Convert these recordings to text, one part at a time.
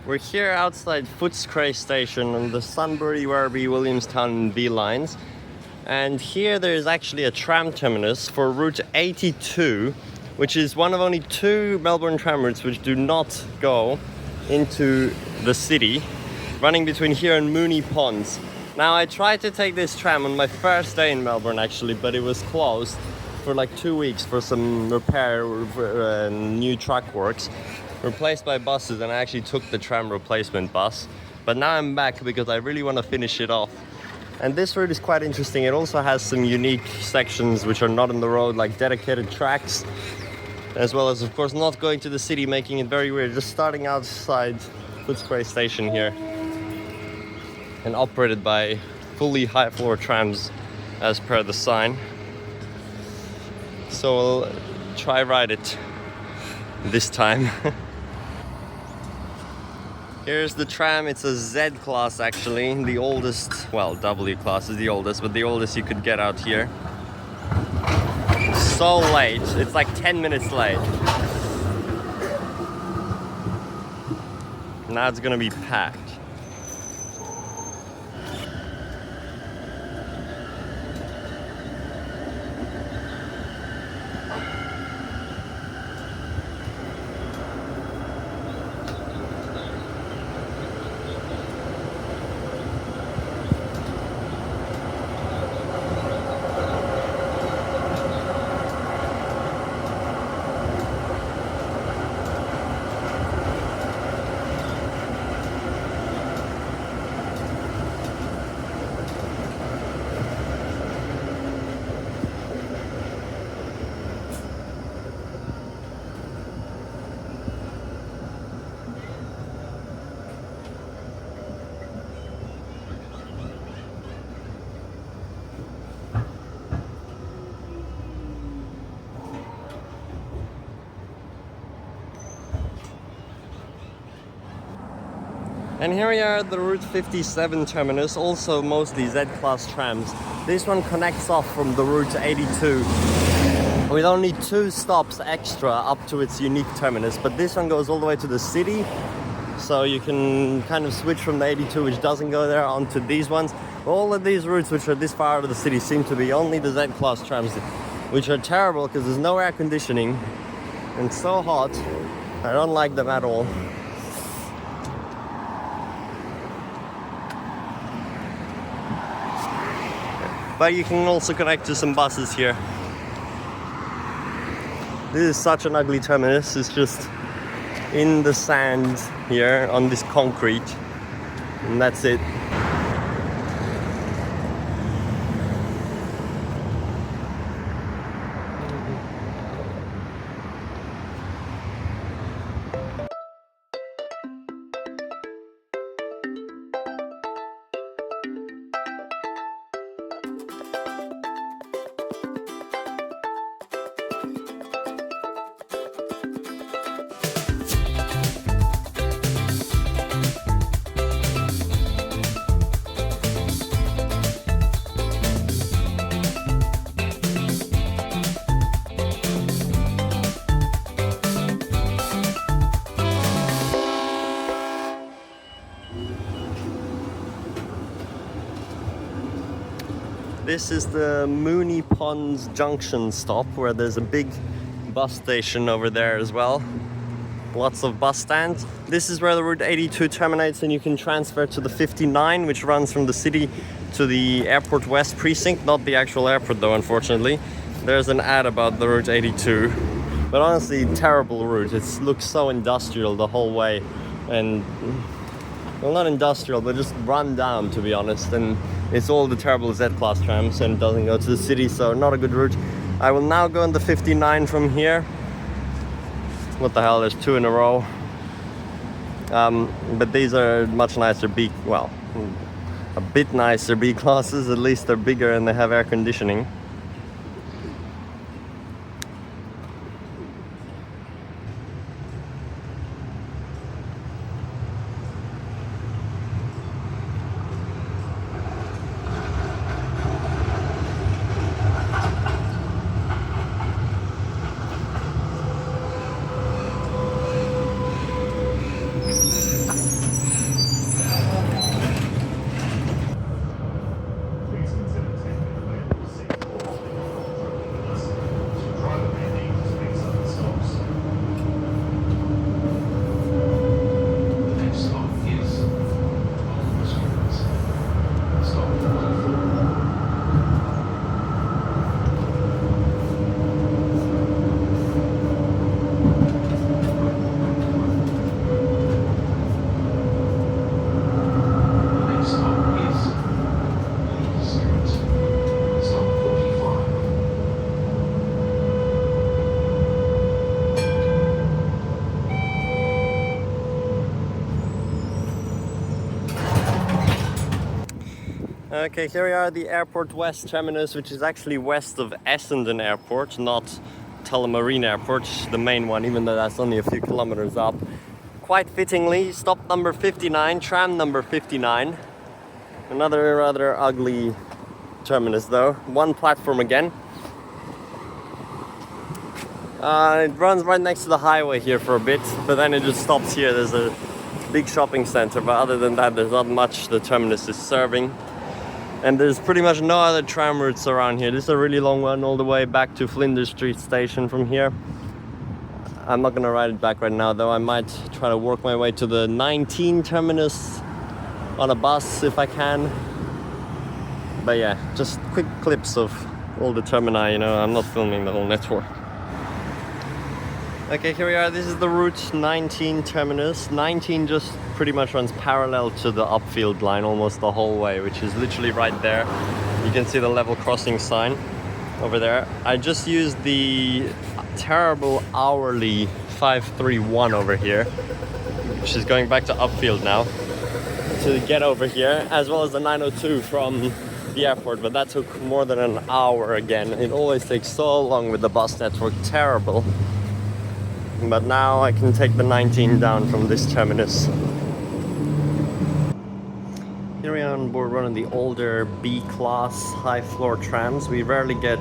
We're here outside Footscray station on the Sunbury, Werribee, Williamstown and B lines. And here there is actually a tram terminus for route 82, which is one of only two Melbourne tram routes which do not go into the city, running between here and Moonee Ponds. Now I tried to take this tram on my first day in Melbourne actually, but it was closed for like 2 weeks for some repair and new track works, replaced by buses, and I actually took the tram replacement bus. But now I'm back because I really want to finish it off. And this route is quite interesting. It also has some unique sections which are not on the road, like dedicated tracks, as well as of course not going to the city, making it very weird. Just starting outside Footscray station here, and operated by fully high floor trams as per the sign. So we'll try ride it this time. Here's the tram. It's a Z class actually, the oldest, well, W class is the oldest, but the oldest you could get out here. So late, it's like 10 minutes late. Now it's gonna be packed. And here we are at the Route 57 terminus, also mostly Z-Class trams. This one connects off from the Route 82 with only 2 stops extra up to its unique terminus, but this one goes all the way to the city, so you can kind of switch from the 82, which doesn't go there, onto these ones. All of these routes which are this far out of the city seem to be only the Z-Class trams, which are terrible because there's no air conditioning and so hot. I don't like them at all. But you can also connect to some buses here. This is such an ugly terminus. It's just in the sand here on this concrete, and that's it. This is the Moonee Ponds Junction stop, where there's a big bus station over there as well. Lots of bus stands. This is where the Route 82 terminates, and you can transfer to the 59, which runs from the city to the Airport West precinct. Not the actual airport though, unfortunately. There's an ad about the Route 82. But honestly, terrible route. It looks so industrial the whole way. And, well, not industrial, but just run down, to be honest. And it's all the terrible Z-Class trams and doesn't go to the city, so not a good route. I will now go on the 59 from here. What the hell, there's 2 in a row. But these are much nicer a bit nicer B classes. At least they're bigger and they have air conditioning. Okay, here we are at the Airport West Terminus, which is actually west of Essendon Airport, not Tullamarine Airport, the main one, even though that's only a few kilometers up. Quite fittingly, stop number 59, tram number 59. Another rather ugly terminus though. One platform again. It runs right next to the highway here for a bit, but then it just stops here. There's a big shopping center, but other than that, there's not much the terminus is serving. And there's pretty much no other tram routes around here. This is a really long one all the way back to Flinders Street Station from here. I'm not gonna ride it back right now though. I might try to work my way to the 19 terminus on a bus if I can. But yeah, just quick clips of all the termini, you know, I'm not filming the whole network. Okay, here we are. This is the route 19 terminus. 19 just pretty much runs parallel to the upfield line almost the whole way, which is literally right there. You can see the level crossing sign over there. I just used the terrible hourly 531 over here, which is going back to upfield now, to get over here, as well as the 902 from the airport, but that took more than an hour again. It always takes so long with the bus network, terrible. But now I can take the 19 down from this terminus. Here we are on board one of the older B-class high-floor trams. We rarely get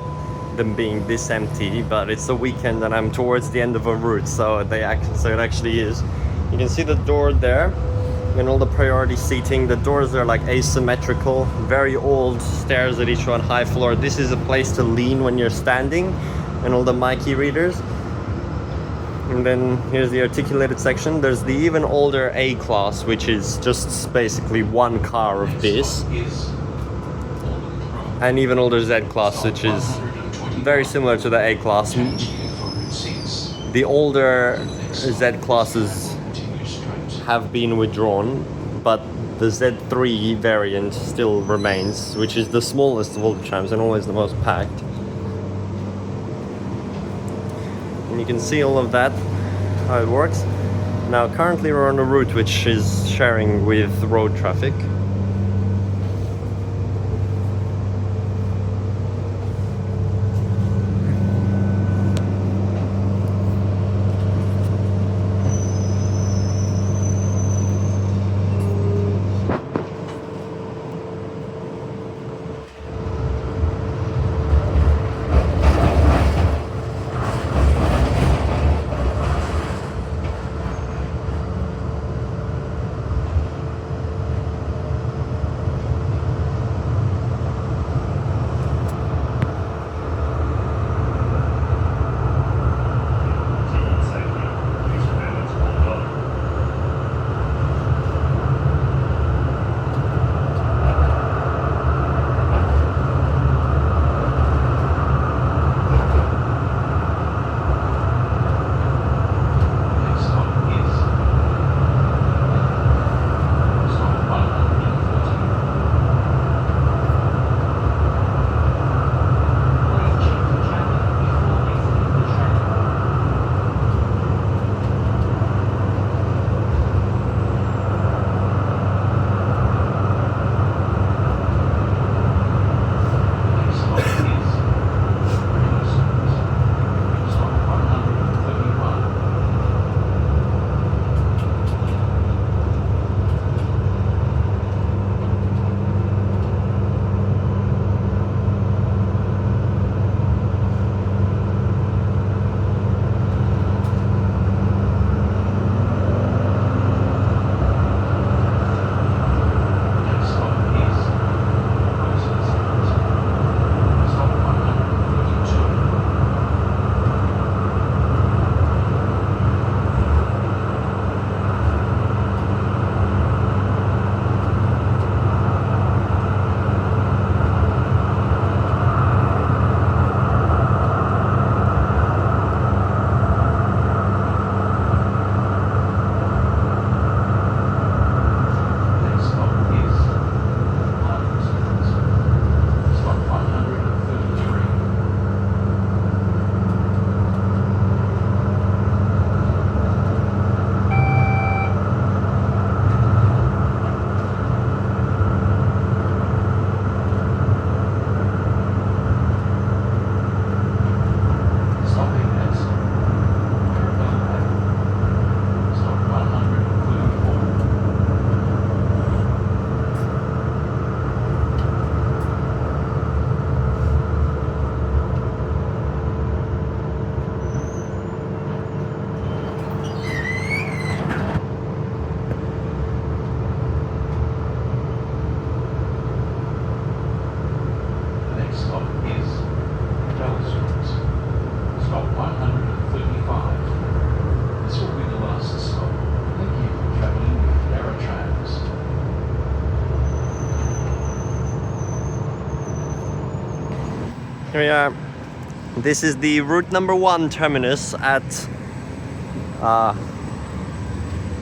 them being this empty, but it's a weekend and I'm towards the end of a route, so it actually is. You can see the door there and all the priority seating. The doors are like asymmetrical, very old stairs at each one, high floor. This is a place to lean when you're standing, and all the Mikey readers. And then here's the articulated section. There's the even older A-class, which is just basically one car of this. And even older Z-class, which is very similar to the A-class. The older Z-classes have been withdrawn, but the Z3 variant still remains, which is the smallest of all the trams and always the most packed. And you can see all of that, how it works. Now currently we're on a route which is sharing with road traffic. Here we are. This is the route number 1 terminus at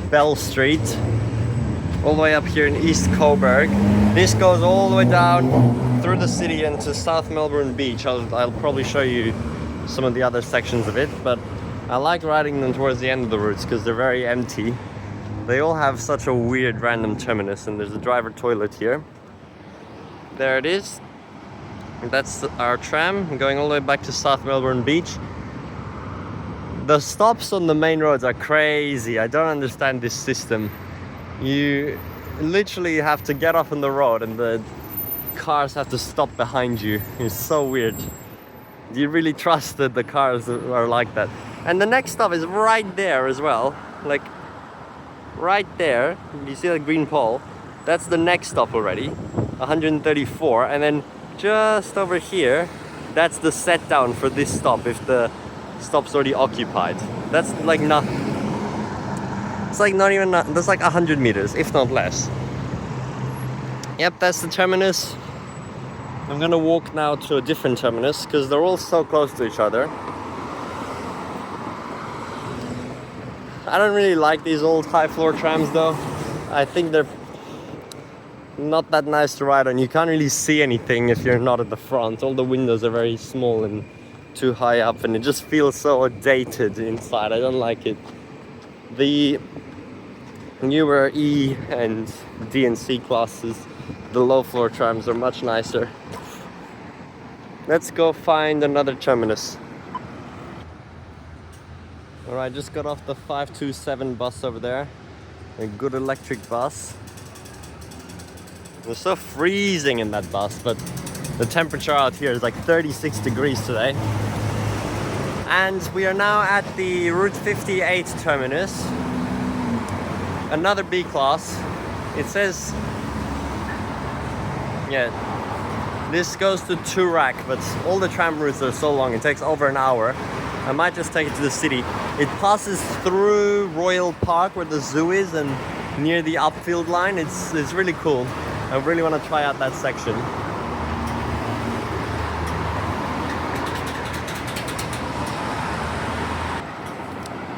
Bell Street, all the way up here in East Coburg. This goes all the way down through the city and to South Melbourne Beach. I'll probably show you some of the other sections of it, but I like riding them towards the end of the routes because they're very empty. They all have such a weird random terminus, and there's a driver toilet here. There it is. That's our tram going all the way back to South Melbourne Beach. The stops on the main roads are crazy. I don't understand this system. You literally have to get off on the road and the cars have to stop behind you. It's so weird. Do you really trust that the cars are like that? And the next stop is right there as well. Like right there. You see that green pole? That's the next stop already. 134. And then just over here, that's the set down for this stop if the stop's already occupied. That's like not. It's like not even. That's like 100 meters, if not less. Yep, that's the terminus. I'm gonna walk now to a different terminus because they're all so close to each other. I don't really like these old high floor trams though. I think they're not that nice to ride on. You can't really see anything if you're not at the front. All the windows are very small and too high up, and it just feels so dated inside. I don't like it. The newer E and D and C classes, the low floor trams, are much nicer. Let's go find another terminus. Alright, just got off the 527 bus over there. A good electric bus. It was so freezing in that bus, but the temperature out here is like 36 degrees today. And we are now at the Route 58 terminus. Another B class. It says, yeah, this goes to Toorak, but all the tram routes are so long, it takes over an hour. I might just take it to the city. It passes through Royal Park where the zoo is and near the upfield line. It's really cool. I really want to try out that section.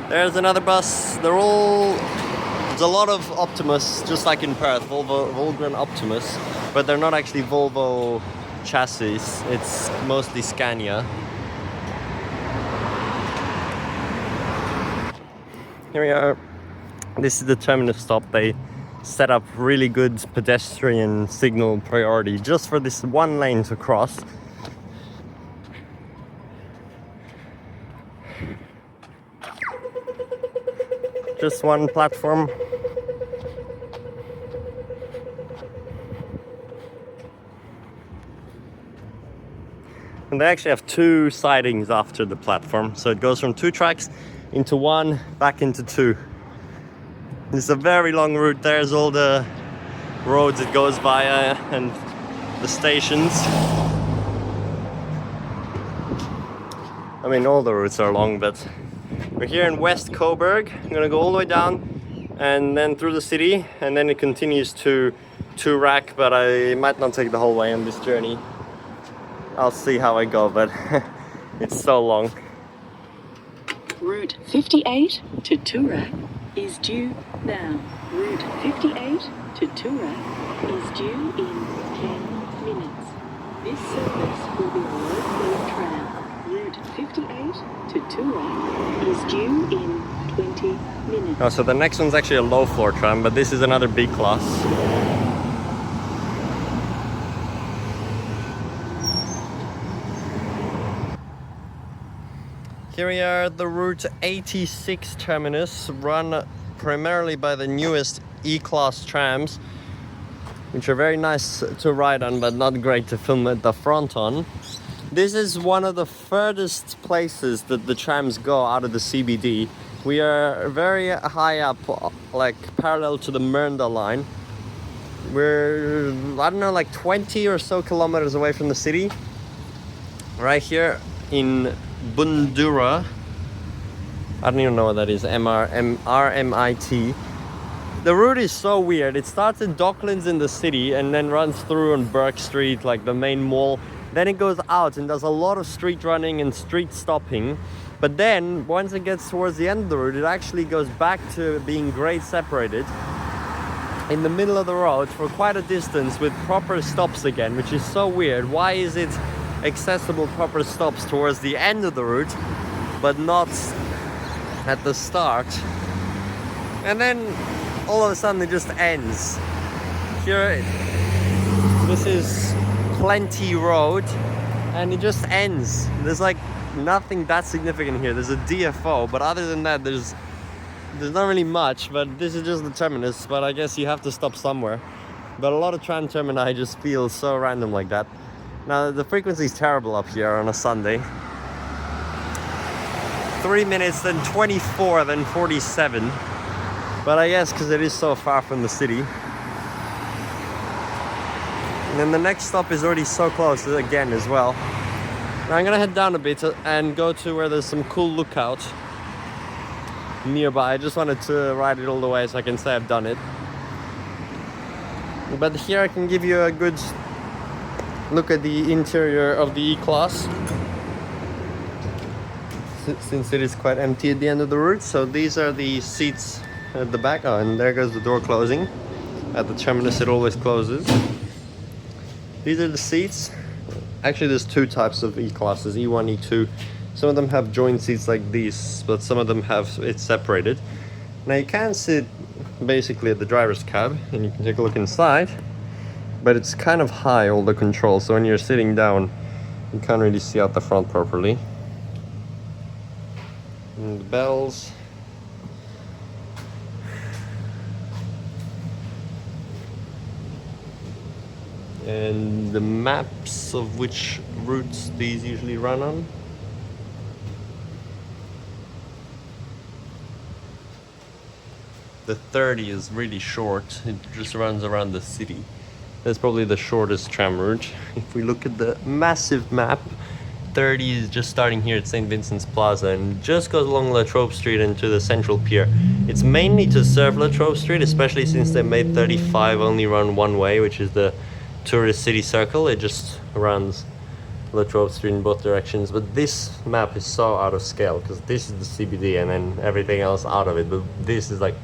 There's another bus. There's a lot of Optimus, just like in Perth, Volvo Optimus, but they're not actually Volvo chassis. It's mostly Scania. Here we are. This is the terminus stop. They set up really good pedestrian signal priority just for this one lane to cross. Just one platform. And they actually have 2 sidings after the platform, so it goes from 2 tracks into 1, back into 2. It's a very long route. There's all the roads it goes via and the stations. I mean, all the routes are long, but we're here in West Coburg. I'm gonna go all the way down and then through the city, and then it continues to Toorak, but I might not take the whole way on this journey. I'll see how I go, but it's so long. Route 58 to Toorak is due now. Route 58 to Toorak is due in 10 minutes. This service will be a low-floor tram. Route 58 to Toorak is due in 20 minutes. Oh, so the next one's actually a low-floor tram, but this is another B class. Here we are at the Route 86 terminus, run primarily by the newest E-Class trams, which are very nice to ride on, but not great to film at the front on. This is one of the furthest places that the trams go out of the CBD. We are very high up, like parallel to the Moreland line. We're, I don't know, like 20 or so kilometers away from the city. Right here in Bundoora. I don't even know what that is. RMIT. The route is so weird. It starts in Docklands in the city and then runs through on Burke Street, like the main mall, Then it goes out and does a lot of street running and street stopping. But then, once it gets towards the end of the route, it actually goes back to being grade separated in the middle of the road for quite a distance with proper stops again, which is so weird. Why is it accessible proper stops towards the end of the route, but not at the start? And then, all of a sudden, it just ends. Here, this is Plenty Road, and it just ends. There's like nothing that significant here. There's a DFO, but other than that, there's not really much. But this is just the terminus, but I guess you have to stop somewhere. But a lot of tram termini just feel so random like that. Now the frequency is terrible up here on a Sunday. 3 minutes, then 24, then 47. But I guess because it is so far from the city. And then the next stop is already so close again as well. Now I'm gonna head down a bit and go to where there's some cool lookout nearby. I just wanted to ride it all the way so I can say I've done it. But here I can give you a good look at the interior of the E-Class, since it is quite empty at the end of the route. So these are the seats at the back. Oh, and there goes the door closing. At the terminus it always closes. These are the seats. Actually, there's two types of E-Classes, E1, E2. Some of them have joint seats like these, but some of them have it separated. Now you can sit basically at the driver's cab, and you can take a look inside, but it's kind of high, all the controls, so when you're sitting down, you can't really see out the front properly. And the bells. And the maps of which routes these usually run on. The 30 is really short, it just runs around the city. That's probably the shortest tram route. If we look at the massive map, 30 is just starting here at St. Vincent's Plaza and just goes along La Trobe Street into the Central Pier. It's mainly to serve La Trobe Street, especially since they made 35 only run one way, which is the tourist city circle. It just runs La Trobe Street in both directions. But this map is so out of scale because this is the CBD and then everything else out of it. But this is like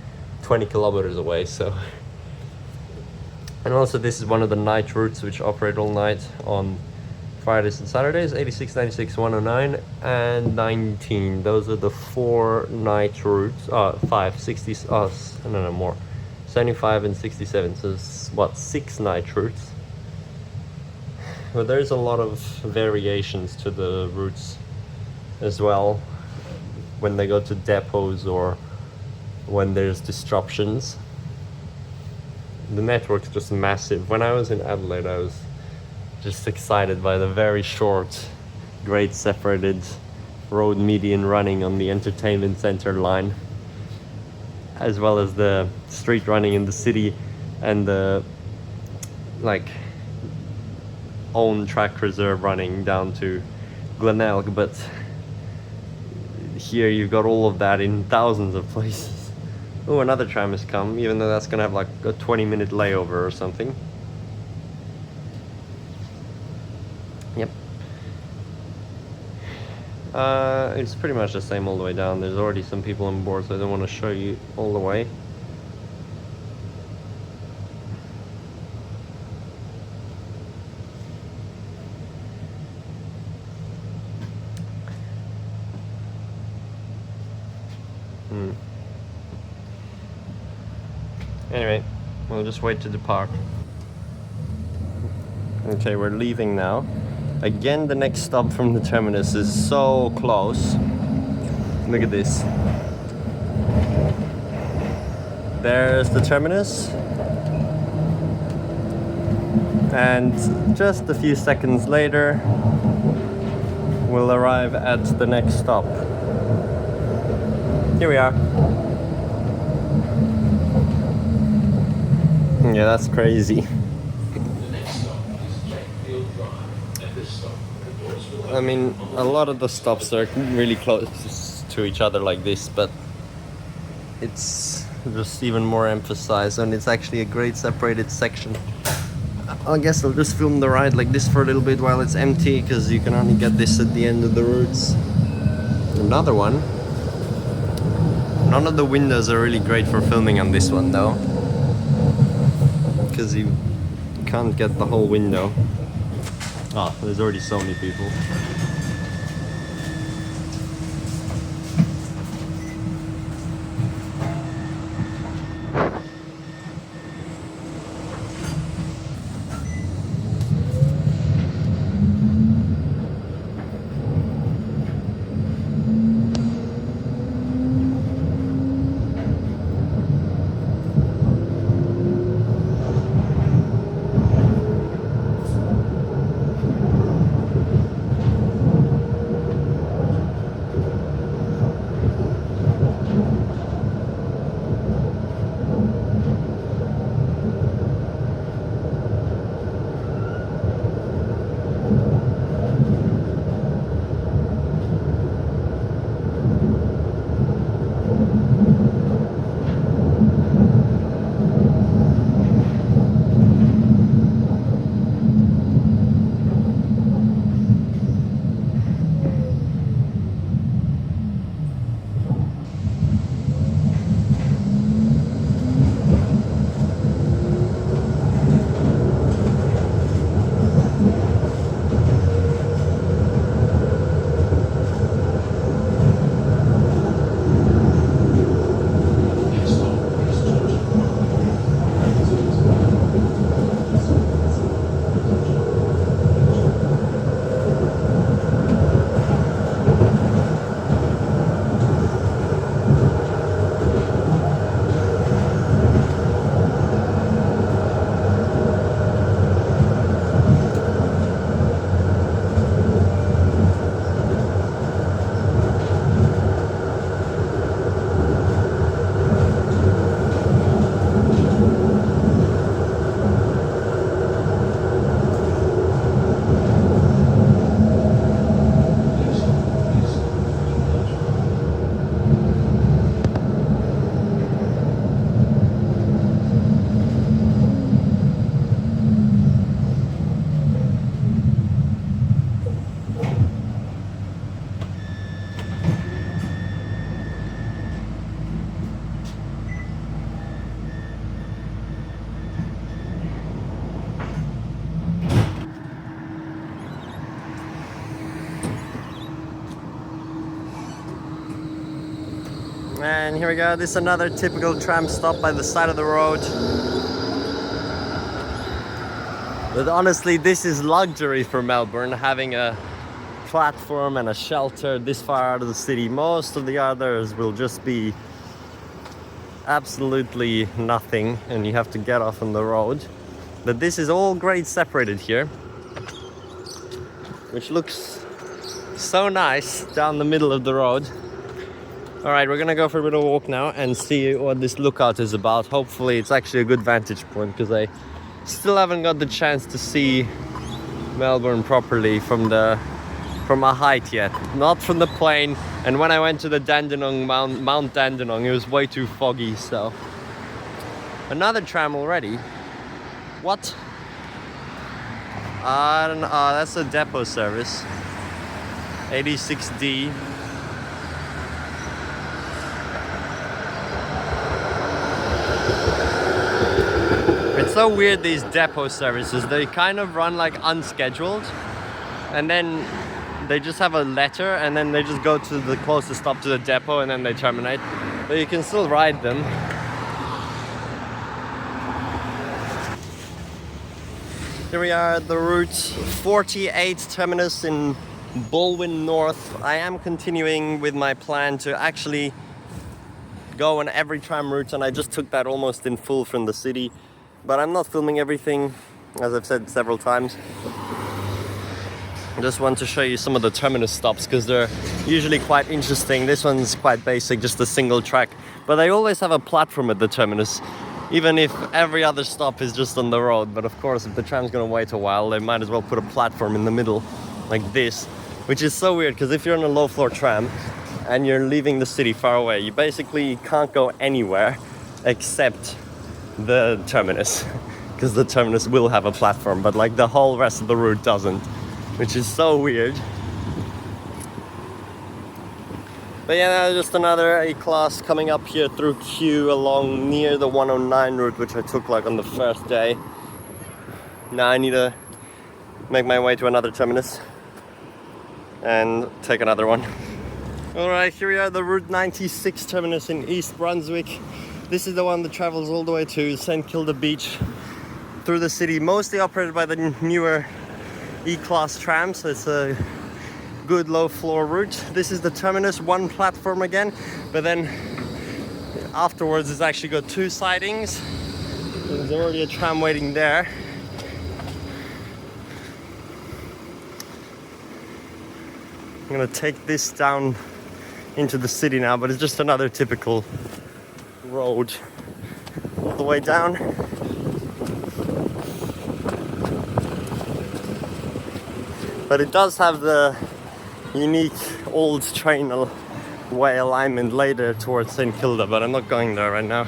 20 kilometers away, so. And also this is one of the night routes which operate all night on Fridays and Saturdays. 86, 96, 109 and 19. Those are the 4 night routes. 5, 60, no, more. 75 and 67, so it's what, 6 night routes. But there's a lot of variations to the routes as well when they go to depots or when there's disruptions. The network's just massive. When I was in Adelaide, I was just excited by the very short, grade separated road median running on the entertainment center line, as well as the street running in the city and the own track reserve running down to Glen. But here you've got all of that in thousands of places. Oh, another tram has come, even though that's gonna have like a 20-minute layover or something. Yep. It's pretty much the same all the way down. There's already some people on board, so I don't want to show you all the way. Anyway, we'll just wait to depart. Okay, we're leaving now. Again, the next stop from the terminus is so close. Look at this. There's the terminus. And just a few seconds later, we'll arrive at the next stop. Here we are. Yeah, that's crazy. I mean, a lot of the stops are really close to each other like this, but it's just even more emphasized, and it's actually a grade separated section. I guess I'll just film the ride like this for a little bit while it's empty, because you can only get this at the end of the routes. Another one. None of the windows are really great for filming on this one though, because you can't get the whole window. Oh, there's already so many people. And here we go, this is another typical tram stop by the side of the road. But honestly, this is luxury for Melbourne, having a platform and a shelter this far out of the city. Most of the others will just be absolutely nothing and you have to get off on the road. But this is all grade separated here, which looks so nice down the middle of the road. All right, we're gonna go for a bit of a walk now and see what this lookout is about. Hopefully it's actually a good vantage point, because I still haven't got the chance to see Melbourne properly from a height yet. Not from the plane, and when I went to the Dandenong, Mount Dandenong, it was way too foggy, so. Another tram already. What? I don't know, that's a depot service. 86D. It's so weird, these depot services. They kind of run like unscheduled, and then they just have a letter, and then they just go to the closest stop to the depot, and then they terminate. But you can still ride them. Here we are at the route 48 terminus in Balwyn North. I am continuing with my plan to actually go on every tram route, and I just took that almost in full from the city. But I'm not filming everything, as I've said several times. I just want to show you some of the terminus stops, because they're usually quite interesting. This one's quite basic, just a single track. But they always have a platform at the terminus, even if every other stop is just on the road. But of course, if the tram's gonna wait a while, they might as well put a platform in the middle, like this. Which is so weird, because if you're on a low floor tram and you're leaving the city far away, you basically can't go anywhere except the terminus. because the terminus will have a platform, but like the whole rest of the route doesn't, which is so weird. But yeah, just another A-class coming up here through Q along near the 109 route, which I took like on the first day. Now I need to make my way to another terminus and take another one. Alright, here we are, the Route 96 terminus in East Brunswick. This is the one that travels all the way to St Kilda Beach through the city, mostly operated by the newer E-Class trams, so it's a good low floor route. This is the terminus, one platform again, but then afterwards it's actually got two sidings. There's already a tram waiting there. I'm gonna take this down into the city now, but it's just another typical road all the way down. But it does have the unique old train way alignment later towards St Kilda, but I'm not going there right now.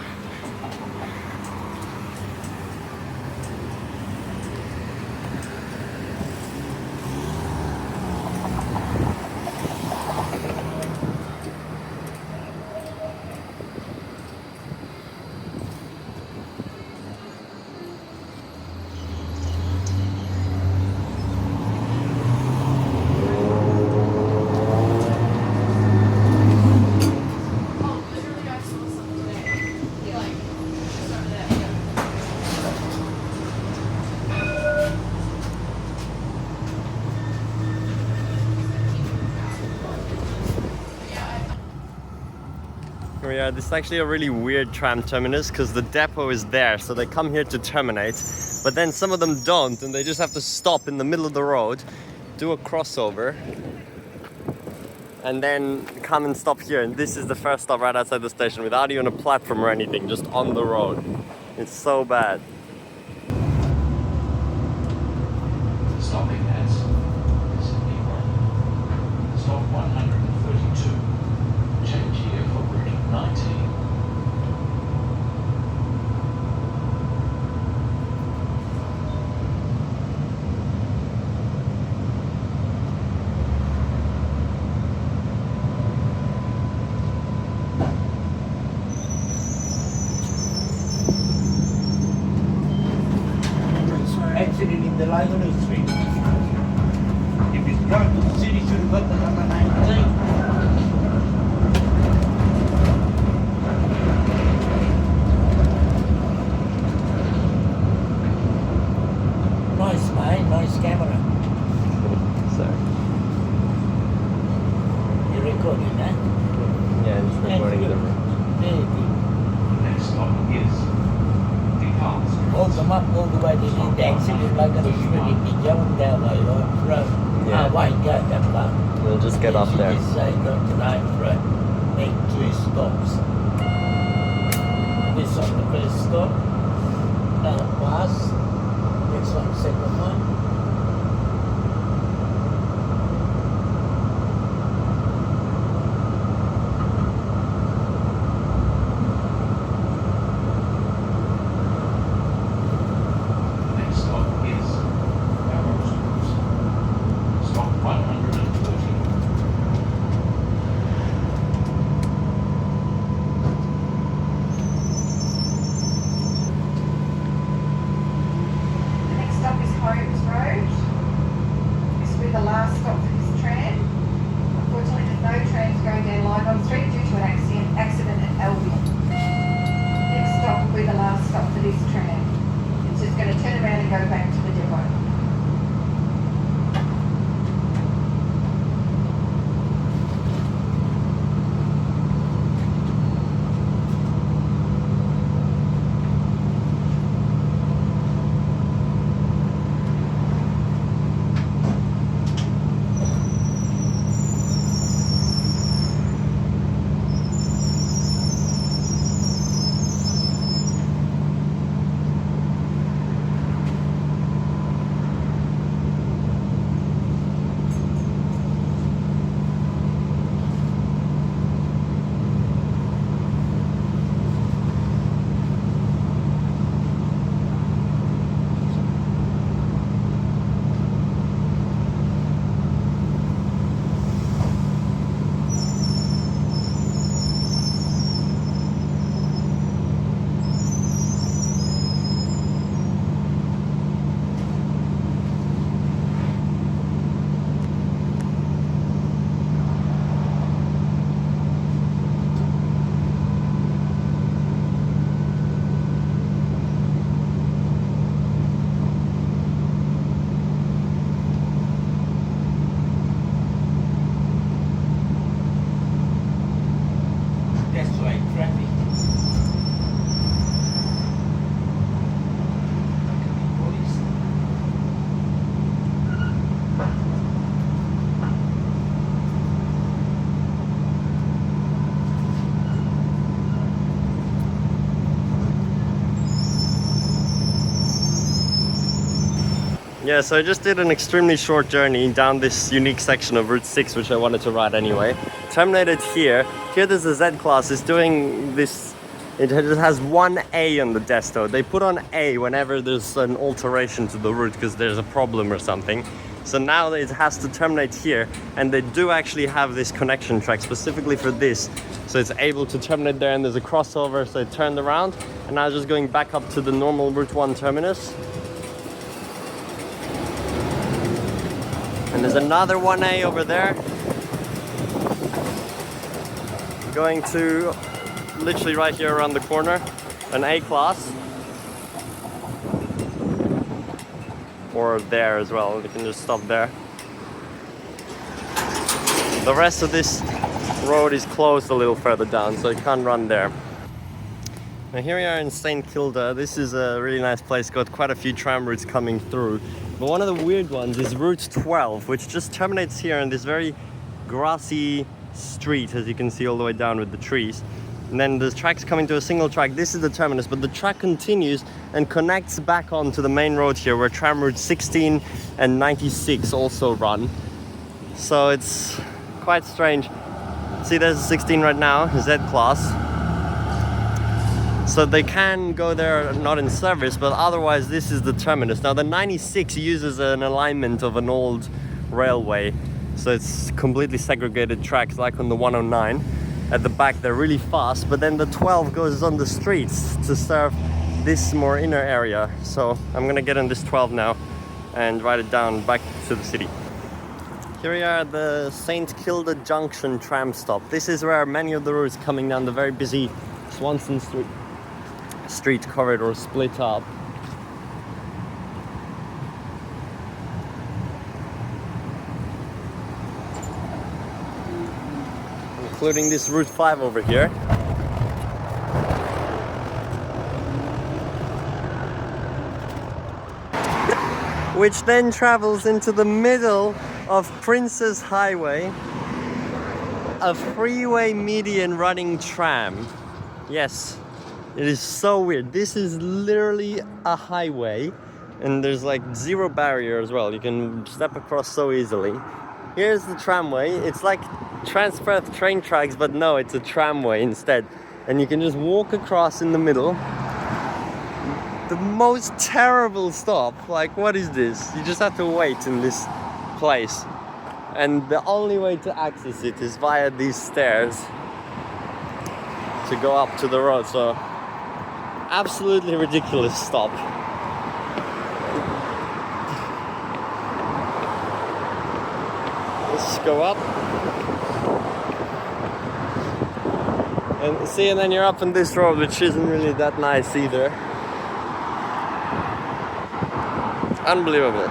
Yeah, this is actually a really weird tram terminus because the depot is there, so they come here to terminate, but then some of them don't, and they just have to stop in the middle of the road, do a crossover, and then come and stop here. And this is the first stop right outside the station without even a platform or anything, just on the road. It's so bad. Stopping at Sydney 1. Stop 132. Change here for route 19. Accident in the Library Street. If it's brought to the city, should have got the number 19. Nice, mate. Nice camera. Sorry. You're recording that? Yeah, it's recording the route. There you go. Next stop is Departs. Hold them up all the way to the accident like a really big going that way, right? Road. Yeah. I won't go that far. We'll just get off there. Just say go to the road. Make 2 stops. This on the first stop. Pass. Next one, second one. Next stop is Camberwell. Stop 130. The next stop is Holmes. Yeah, so I just did an extremely short journey down this unique section of Route 6, which I wanted to ride anyway. Terminated here. Here there's a Z-Class. It's doing this. It just has one A on the desto. They put on A whenever there's an alteration to the route because there's a problem or something. So now it has to terminate here, and they do actually have this connection track specifically for this. So it's able to terminate there, and there's a crossover, so it turned around, and now just going back up to the normal Route 1 terminus. And there's another 1A over there. Going to literally right here around the corner, an A-Class. Or there as well, you can just stop there. The rest of this road is closed a little further down, so you can't run there. Now here we are in St. Kilda. This is a really nice place, got quite a few tram routes coming through. But one of the weird ones is Route 12, which just terminates here in this very grassy street, as you can see all the way down with the trees. And then the track's coming to a single track. This is the terminus, but the track continues and connects back onto the main road here where tram route 16 and 96 also run. So it's quite strange. See, there's a 16 right now, Z-Class. So they can go there, not in service, but otherwise this is the terminus. Now the 96 uses an alignment of an old railway. So it's completely segregated tracks like on the 109. At the back they're really fast, but then the 12 goes on the streets to serve this more inner area. So I'm gonna get on this 12 now and ride it down back to the city. Here we are at the St. Kilda Junction tram stop. This is where many of the routes coming down the very busy Swanston Street corridor split up. Including this Route 5 over here. Which then travels into the middle of Princes Highway, a freeway median running tram. Yes, it is so weird. This is literally a highway, and there's like zero barrier as well. You can step across so easily. Here's the tramway. It's like Transperth train tracks, but no, it's a tramway instead. And you can just walk across in the middle. The most terrible stop. Like, what is this? You just have to wait in this place. And the only way to access it is via these stairs to go up to the road. So, absolutely ridiculous stop. Let's go up. And see, and then you're up on this road, which isn't really that nice either. Unbelievable.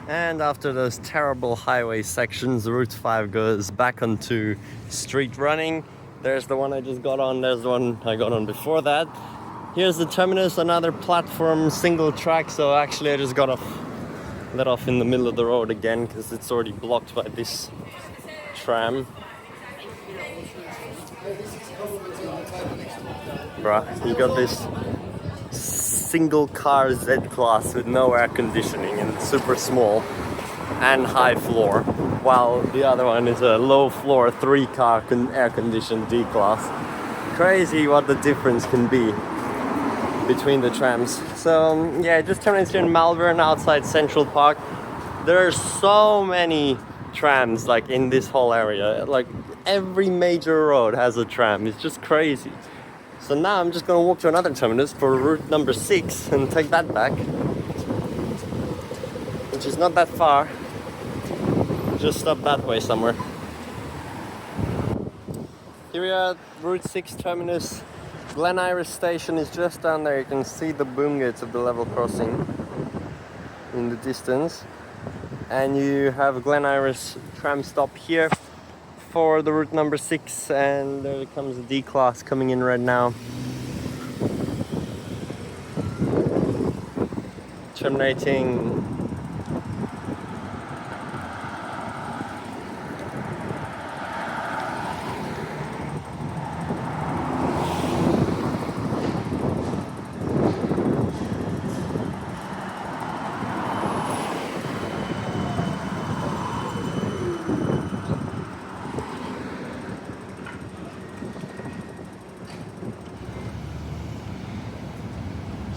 And after those terrible highway sections, Route 5 goes back onto street running. There's the one I just got on, there's the one I got on before that. Here's the terminus, another platform, single track, so actually I just got let off in the middle of the road again because it's already blocked by this tram. Bruh, you got this single car Z-Class with no air conditioning and super small and high floor, while the other one is a low floor 3-car air conditioned D-Class. Crazy what the difference can be between the trams. So yeah, it just terminates here in Malvern outside Central Park. There are so many trams like in this whole area. Like every major road has a tram. It's just crazy. So now I'm just going to walk to another terminus for route number 6 and take that back, which is not that far, just up that way somewhere. Here we are at route 6 terminus. Glen station is just down there. You can see the boom gates of the level crossing in the distance. And you have a Glen tram stop here for the route number 6, and there comes a D class coming in right now. Terminating.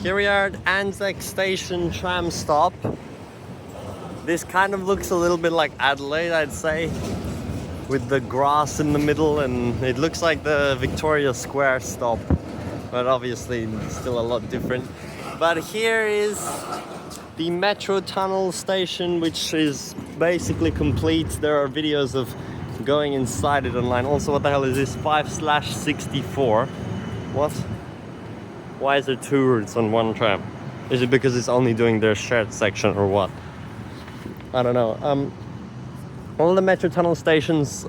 Here we are at Anzac Station tram stop. This kind of looks a little bit like Adelaide, I'd say, with the grass in the middle, and it looks like the Victoria Square stop, but obviously it's still a lot different. But here is the metro tunnel station, which is basically complete. There are videos of going inside it online. Also, what the hell is this? 5/64. What? Why is there 2 routes on one tram? Is it because it's only doing their shared section or what? I don't know. All the metro tunnel stations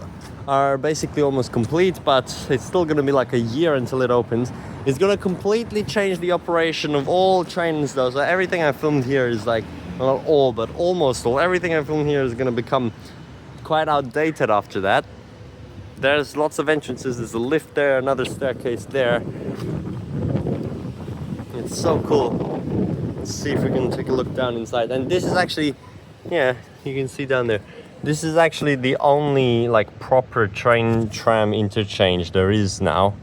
are basically almost complete, but it's still going to be like a year until it opens. It's going to completely change the operation of all trains though. So everything I filmed here is like, well, not all, but almost all. Everything I filmed here is going to become quite outdated after that. There's lots of entrances. There's a lift there, another staircase there. It's so cool. Let's see if we can take a look down inside. And this is actually, yeah, you can see down there. This is actually the only like proper train-tram interchange there is now.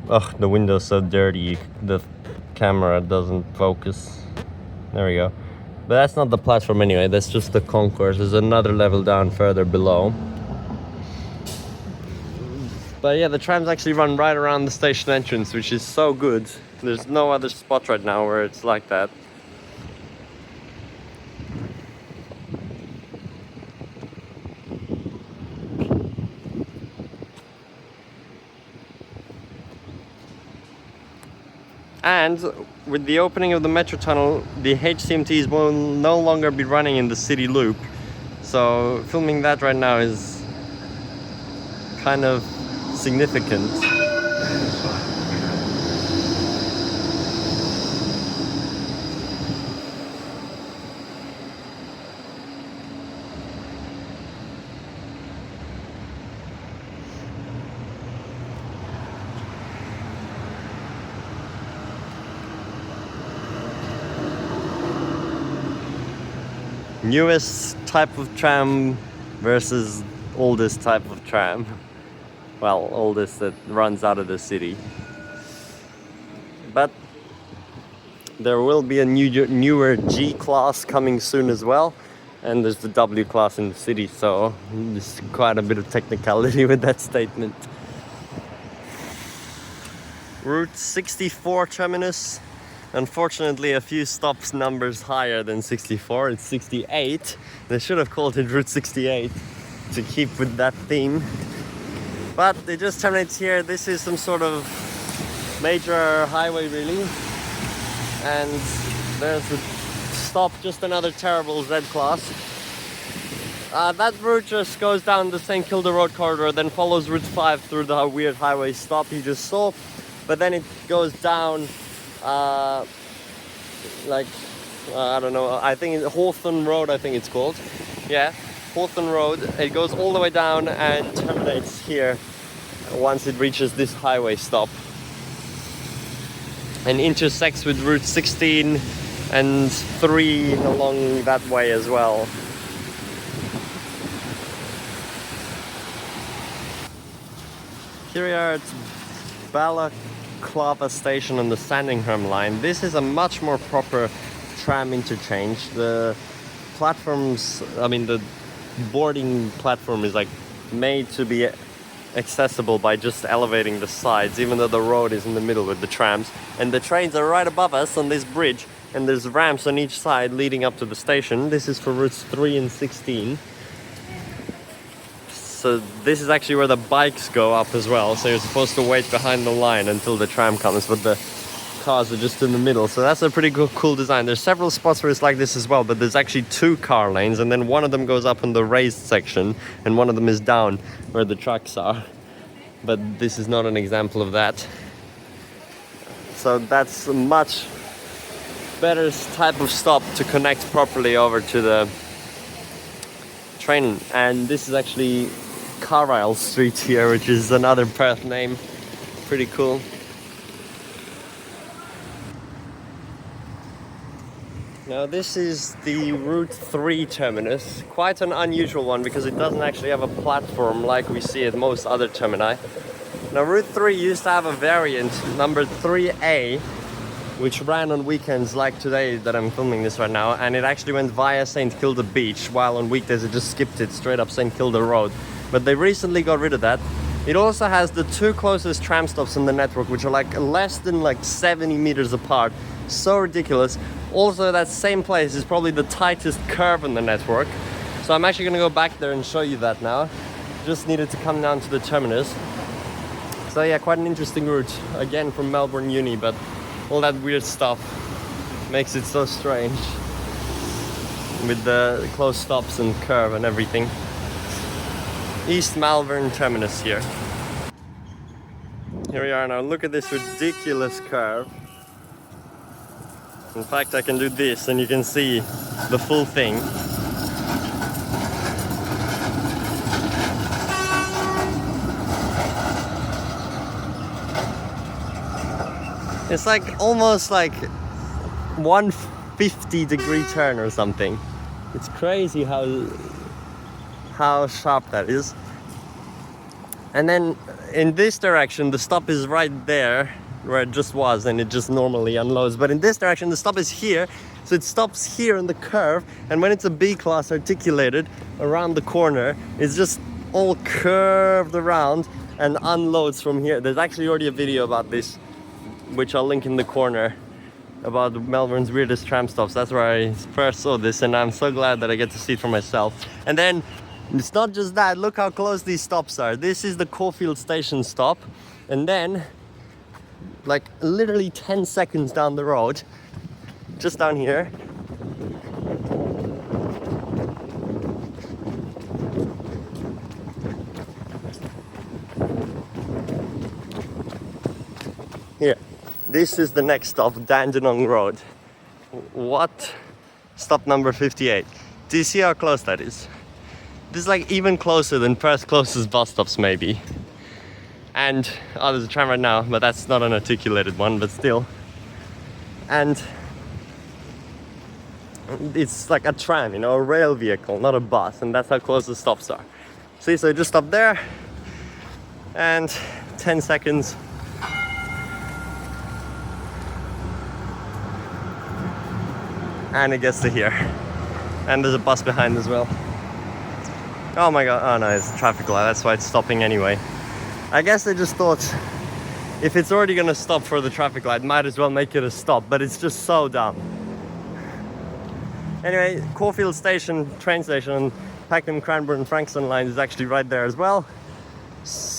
Ugh, the window's so dirty, the camera doesn't focus. There we go. But that's not the platform anyway, that's just the concourse. There's another level down further below. But yeah, the trams actually run right around the station entrance, which is so good. There's no other spot right now where it's like that. And with the opening of the metro tunnel, the HCMTs will no longer be running in the city loop. So filming that right now is kind of significant. Newest type of tram versus oldest type of tram. Well, oldest that runs out of the city. But there will be a newer G class coming soon as well. And there's the W class in the city, so there's quite a bit of technicality with that statement. Route 64 Terminus. Unfortunately, a few stops numbers higher than 64. It's 68. They should have called it Route 68 to keep with that theme. But it just terminates here. This is some sort of major highway, really. And there's the stop, just another terrible Z class. That route just goes down the St. Kilda Road corridor, then follows Route 5 through the weird highway stop you just saw. But then it goes down I don't know, I think it's Hawthorne Road, I think it's called. Yeah, Hawthorne Road. It goes all the way down and terminates here once it reaches this highway stop. And intersects with Route 16 and 3 along that way as well. Here we are at Balaclava station on the Sandringham line. This is a much more proper tram interchange. The platforms, I mean the boarding platform is like made to be accessible by just elevating the sides, even though the road is in the middle with the trams. And the trains are right above us on this bridge, and there's ramps on each side leading up to the station. This is for routes 3 and 16. So this is actually where the bikes go up as well. So you're supposed to wait behind the line until the tram comes. But the cars are just in the middle, so that's a pretty cool design. There's several spots where it's like this as well, but there's actually 2 car lanes, and then one of them goes up in the raised section and one of them is down where the trucks are. But this is not an example of that. So that's a much better type of stop to connect properly over to the train. And this is actually Carlisle Street here, which is another Perth name. Pretty cool. Now this is the Route 3 terminus, quite an unusual one because it doesn't actually have a platform like we see at most other termini. Now Route 3 used to have a variant, number 3A, which ran on weekends like today that I'm filming this right now, and it actually went via St Kilda Beach, while on weekdays it just skipped it straight up St Kilda Road. But they recently got rid of that. It also has the 2 closest tram stops in the network, which are like less than like 70 meters apart. So ridiculous. Also, that same place is probably the tightest curve in the network. So I'm actually going to go back there and show you that now. Just needed to come down to the terminus. So yeah, quite an interesting route. Again, from Melbourne Uni, but all that weird stuff makes it so strange. With the close stops and curve and everything. East Malvern terminus here. Here we are now. Look at this ridiculous curve. In fact, I can do this and you can see the full thing. It's like almost like 150-degree turn or something. It's crazy how sharp that is. And then in this direction, the stop is right there where it just was, and it just normally unloads. But in this direction, the stop is here, so it stops here in the curve, and when it's a B-class articulated around the corner, it's just all curved around and unloads from here. There's actually already a video about this, which I'll link in the corner, about Melbourne's weirdest tram stops. That's where I first saw this, and I'm so glad that I get to see it for myself. And then it's not just that, look how close these stops are. This is the Caulfield station stop, and then like literally 10 seconds down the road, just down here, here, this is the next stop, Dandenong Road. What? Stop number 58. Do you see how close that is? This is like even closer than Perth's closest bus stops maybe. And, oh, there's a tram right now, but that's not an articulated one, but still. And it's like a tram, you know, a rail vehicle, not a bus, and that's how close the stops are. See, so just stop there, and 10 seconds. And it gets to here. And there's a bus behind as well. Oh my god, oh no, it's a traffic light, that's why it's stopping anyway. I guess they just thought, if it's already gonna stop for the traffic light, might as well make it a stop, but it's just so dumb. Anyway, Caulfield station, train station, and Pakenham, Cranbourne, Frankston line is actually right there as well,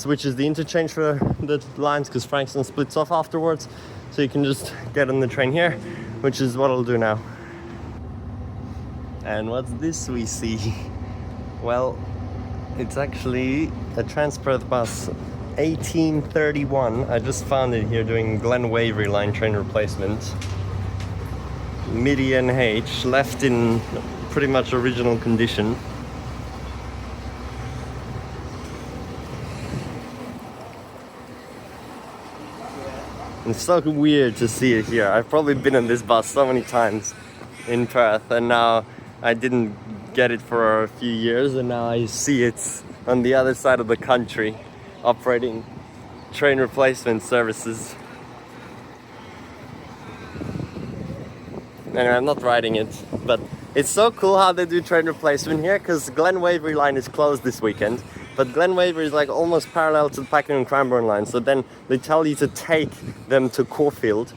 which is the interchange for the lines, because Frankston splits off afterwards, so you can just get on the train here, which is what I'll do now. And what's this we see? Well, it's actually a Transperth bus, 1831. I just found it here doing Glen Waverley line train replacement. MIDI NH, left in pretty much original condition. It's so weird to see it here. I've probably been in this bus so many times in Perth, and now I didn't get it for a few years, and now I see it on the other side of the country operating train replacement services. Anyway, I'm not riding it, but it's so cool how they do train replacement here, because Glen Waverley line is closed this weekend, but Glen Waverley is like almost parallel to the Pakenham and Cranbourne line, so then they tell you to take them to Caulfield,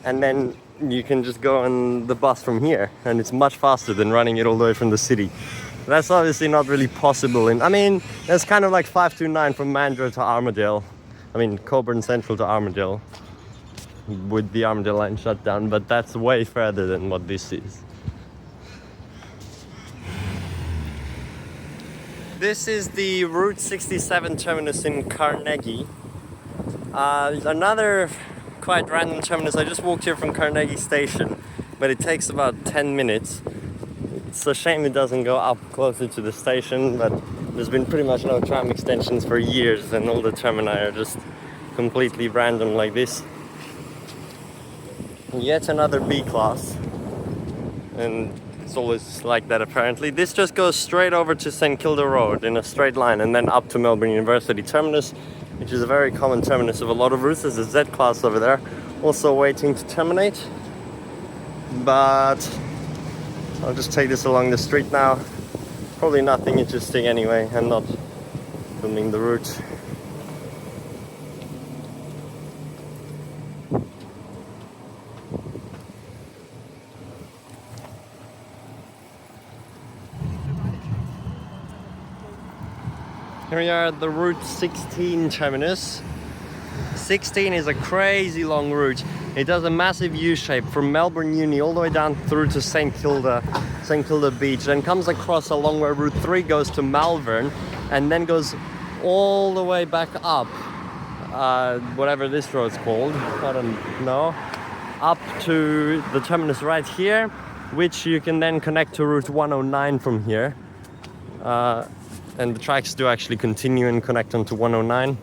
and then you can just go on the bus from here, and it's much faster than running it all the way from the city. That's obviously not really possible I mean, it's kind of like 529 from Mandurah to Armadale. I mean, Coburg Central to Armadale. with the Armadale line shut down, but that's way further than what this is. This is the Route 67 terminus in Carnegie. Another quite random terminus. I just walked here from Carnegie station, but it takes about 10 minutes. It's a shame it doesn't go up closer to the station, but there's been pretty much no tram extensions for years, and all the termini are just completely random like this. Yet another B class, and it's always like that apparently. This just goes straight over to St Kilda Road in a straight line, and then up to Melbourne University Terminus, which is a very common terminus of a lot of routes. There's a Z class over there, also waiting to terminate. But I'll just take this along the street now. Probably nothing interesting anyway. I'm not filming the route. Here we are at the Route 16 terminus. 16 is a crazy long route. It does a massive U-shape from Melbourne Uni all the way down through to St Kilda Beach, then comes across along where Route 3 goes to Malvern, and then goes all the way back up, whatever this road's called, I don't know, up to the terminus right here, which you can then connect to Route 109 from here. And the tracks do actually continue and connect onto 109,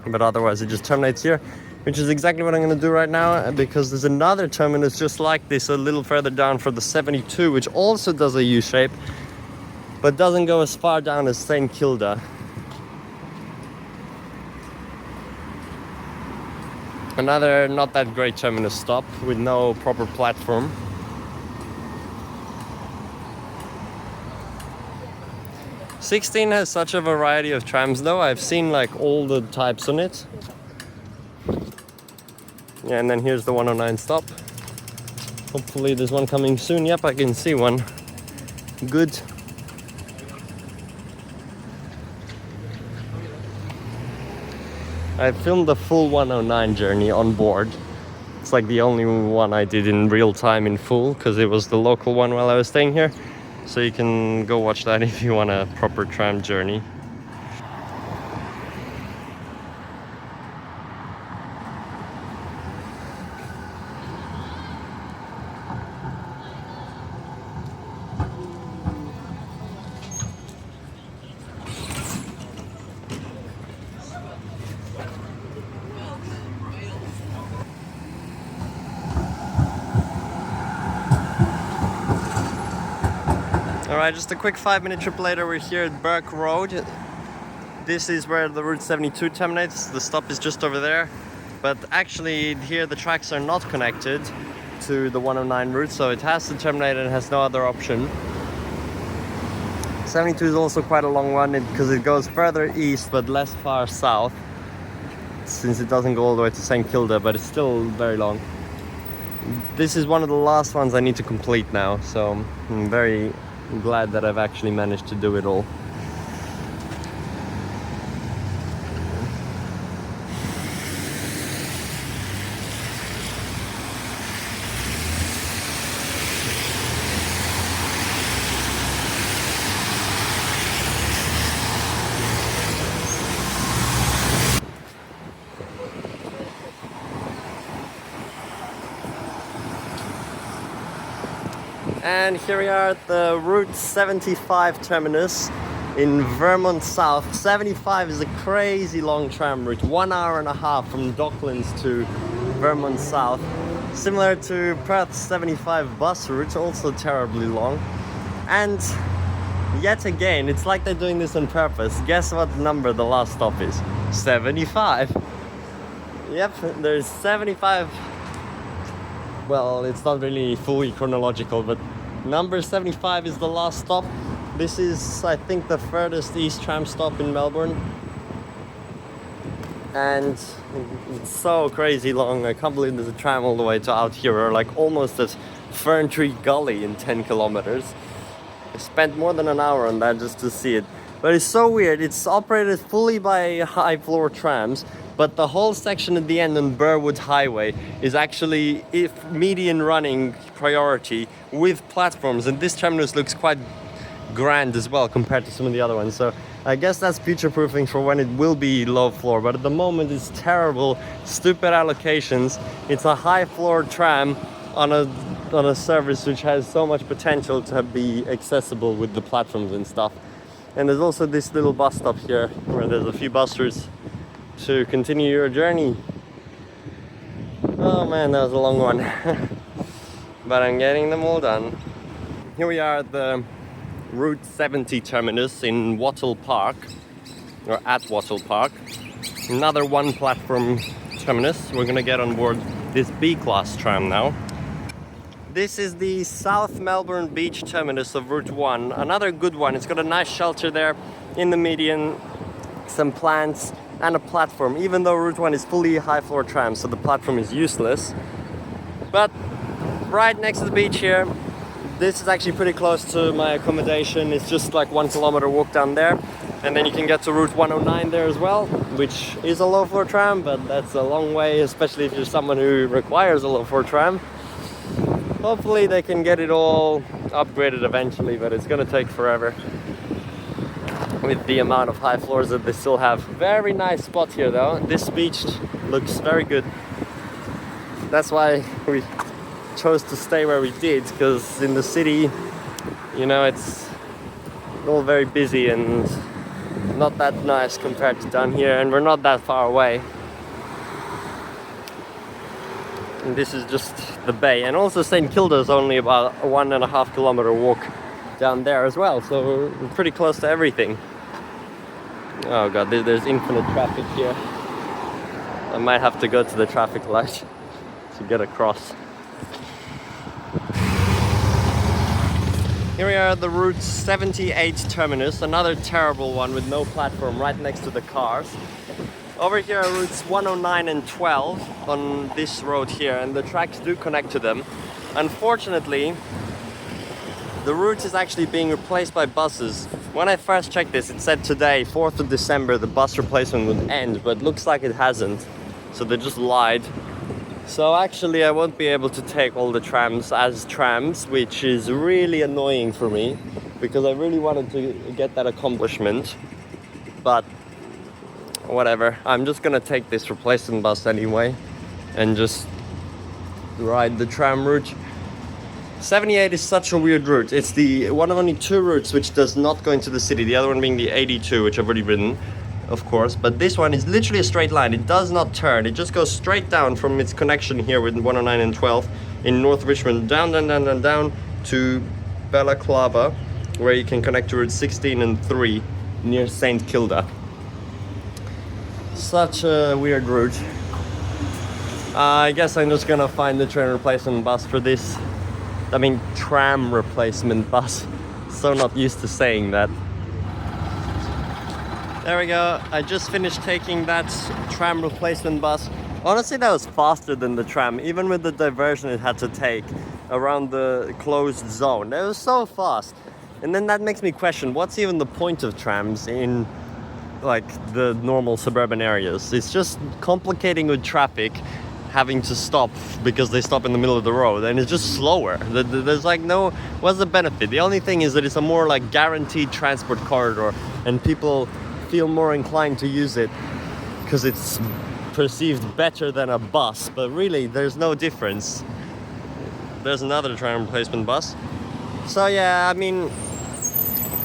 but otherwise it just terminates here, which is exactly what I'm going to do right now, because there's another terminus just like this a little further down for the 72, which also does a U-shape, but doesn't go as far down as St Kilda. Another not that great terminus stop with no proper platform. '16 has such a variety of trams though. I've seen like all the types on it. Yeah, and then here's the 109 stop. Hopefully there's one coming soon. Yep, I can see one. Good. I filmed the full 109 journey on board. It's like the only one I did in real time in full, because it was the local one while I was staying here. So you can go watch that if you want a proper tram journey. Alright, just a quick 5-minute trip later, we're here at Burke Road. This is where the Route 72 terminates. The stop is just over there. But actually here the tracks are not connected to the 109 route, so it has to terminate and has no other option. 72 is also quite a long one because it goes further east but less far south, since it doesn't go all the way to St Kilda, but it's still very long. This is one of the last ones I need to complete now, so I'm very glad that I've actually managed to do it all. And here we are at the Route 75 terminus in Vermont South. 75 is a crazy long tram route, 1 hour and a half from Docklands to Vermont South. Similar to Perth's 75 bus route, also terribly long. And yet again, it's like they're doing this on purpose. Guess what number the last stop is? 75. Yep, there's 75. Well, it's not really fully chronological, but number 75 is the last stop. This is, I think, the furthest east tram stop in Melbourne. And it's so crazy long. I can't believe there's a tram all the way to out here, or like almost at Fern Tree Gully in 10 kilometers. I spent more than an hour on that just to see it. But it's so weird. It's operated fully by high floor trams, But the whole section at the end on Burwood Highway is actually median running priority with platforms, and this terminus looks quite grand as well compared to some of the other ones. So I guess that's future-proofing for when it will be low floor, but at the moment it's terrible, stupid allocations. It's a high floor tram on a service which has so much potential to be accessible with the platforms and stuff. And there's also this little bus stop here where there's a few bus routes to continue your journey. Oh man, that was a long one. But I'm getting them all done. Here we are at the Route 70 terminus in Wattle Park, or at Wattle Park. Another one platform terminus. We're gonna get on board this B-class tram now. This is the South Melbourne Beach terminus of Route 1. Another good one. It's got a nice shelter there in the median, some plants and a platform, even though Route 1 is fully high floor tram, so the platform is useless. But right next to the beach here, this is actually pretty close to my accommodation. It's just like 1 kilometer walk down there, and then you can get to Route 109 there as well, which is a low floor tram, but that's a long way, especially if you're someone who requires a low floor tram. Hopefully they can get it all upgraded eventually, but it's gonna take forever with the amount of high floors that they still have. Very nice spot here though. This beach looks very good. That's why we chose to stay where we did, because in the city, you know, it's all very busy and not that nice compared to down here, and we're not that far away. And this is just the bay, and also St. Kilda is only about a 1.5 kilometer walk down there as well, so we're pretty close to everything. Oh god, there's infinite traffic here. I might have to go to the traffic light to get across. Here we are at the Route 78 terminus, another terrible one with no platform right next to the cars. Over here are routes 109 and 12 on this road here, and the tracks do connect to them. Unfortunately, the route is actually being replaced by buses. When I first checked this, it said today, 4th of December, the bus replacement would end, but looks like it hasn't. So they just lied. So actually I won't be able to take all the trams as trams, which is really annoying for me, because I really wanted to get that accomplishment. But whatever, I'm just gonna take this replacement bus anyway and just ride the tram route. 78 is such a weird route. It's the one of only 2 routes which does not go into the city, the other one being the 82, which I've already ridden, of course, but this one is literally a straight line. It does not turn, it just goes straight down from its connection here with 109 and 12 in North Richmond, down to Balaclava, where you can connect to route 16 and 3 near St. Kilda. Such a weird route. I guess I'm just gonna find the train replacement bus for this. I mean, tram replacement bus. So not used to saying that. There we go. I just finished taking that tram replacement bus. Honestly, that was faster than the tram, even with the diversion it had to take around the closed zone. It was so fast. And then that makes me question, what's even the point of trams in like the normal suburban areas? It's just complicating with traffic, having to stop because they stop in the middle of the road, and it's just slower. There's like no, what's the benefit? The only thing is that it's a more like guaranteed transport corridor, and people feel more inclined to use it because it's perceived better than a bus, but really there's no difference. There's another tram replacement bus. So yeah, I mean,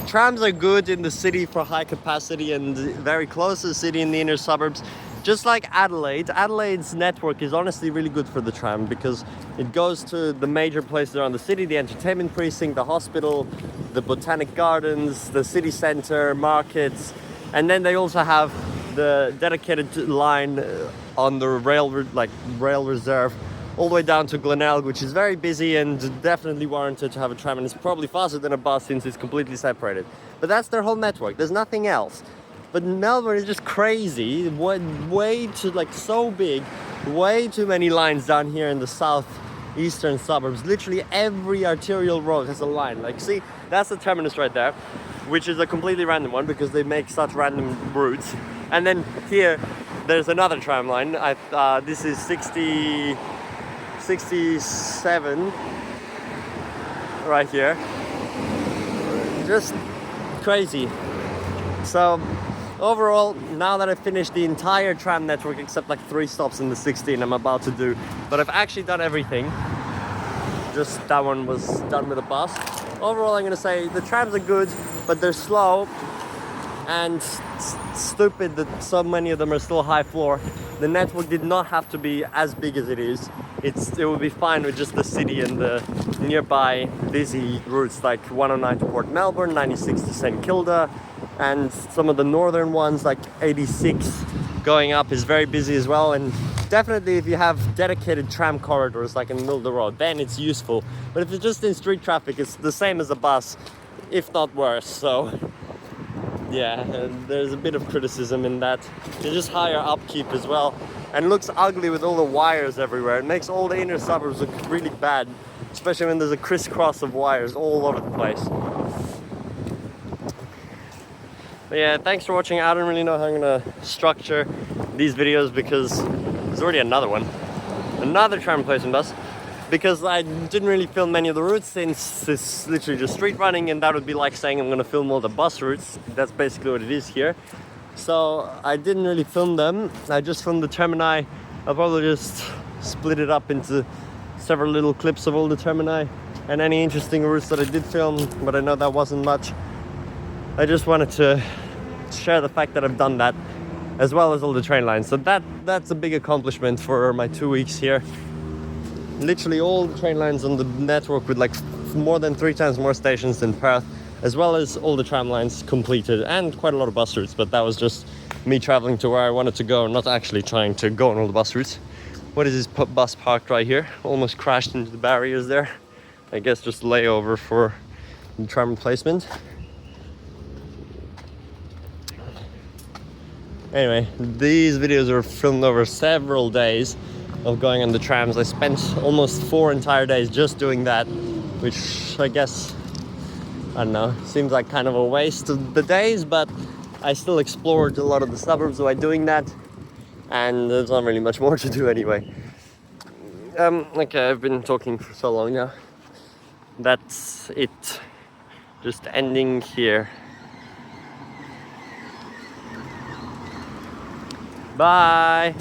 trams are good in the city for high capacity and very close to the city in the inner suburbs. Just like Adelaide, Adelaide's network is honestly really good for the tram because it goes to the major places around the city, the entertainment precinct, the hospital, the botanic gardens, the city centre, markets, and then they also have the dedicated line on the rail reserve all the way down to Glen, which is very busy and definitely warranted to have a tram, and it's probably faster than a bus since it's completely separated. But that's their whole network, there's nothing else. But Melbourne is just crazy, way too, like, so big, way too many lines down here in the southeastern suburbs. Literally every arterial road has a line. Like, see, that's the terminus right there, which is a completely random one because they make such random routes. And then here, there's another tram line. This is 67 right here. Just crazy. So overall, now that I've finished the entire tram network except like 3 stops in the 16 I'm about to do, but I've actually done everything. Just that one was done with a bus. Overall, I'm gonna say the trams are good, but they're slow and stupid that so many of them are still high floor. The network did not have to be as big as it is. It would be fine with just the city and the nearby busy routes like 109 to Port Melbourne, 96 to St Kilda, and some of the northern ones like 86 going up is very busy as well. And definitely if you have dedicated tram corridors like in the middle of the road, then it's useful. But if it's just in street traffic, it's the same as a bus, if not worse. So yeah, there's a bit of criticism in that. It's just higher upkeep as well, and it looks ugly with all the wires everywhere. It makes all the inner suburbs look really bad, especially when there's a crisscross of wires all over the place. But yeah, thanks for watching. I don't really know how I'm gonna structure these videos because there's already another one, another tram replacement bus, because I didn't really film many of the routes since it's literally just street running, and that would be like saying I'm gonna film all the bus routes. That's basically what it is here. So I didn't really film them. I just filmed the Termini. I'll probably just split it up into several little clips of all the Termini and any interesting routes that I did film, but I know that wasn't much. I just wanted to share the fact that I've done that, as well as all the train lines. So that's a big accomplishment for my 2 weeks here. Literally all the train lines on the network with like more than 3 times more stations than Perth, as well as all the tram lines completed and quite a lot of bus routes, but that was just me traveling to where I wanted to go, not actually trying to go on all the bus routes. What is this bus parked right here? Almost crashed into the barriers there. I guess just layover for the tram replacement. Anyway, these videos are filmed over several days of going on the trams. I spent almost 4 entire days just doing that, which I guess, I don't know, seems like kind of a waste of the days, but I still explored a lot of the suburbs by doing that, and there's not really much more to do anyway. Okay, I've been talking for so long now. That's it. Just ending here. Bye!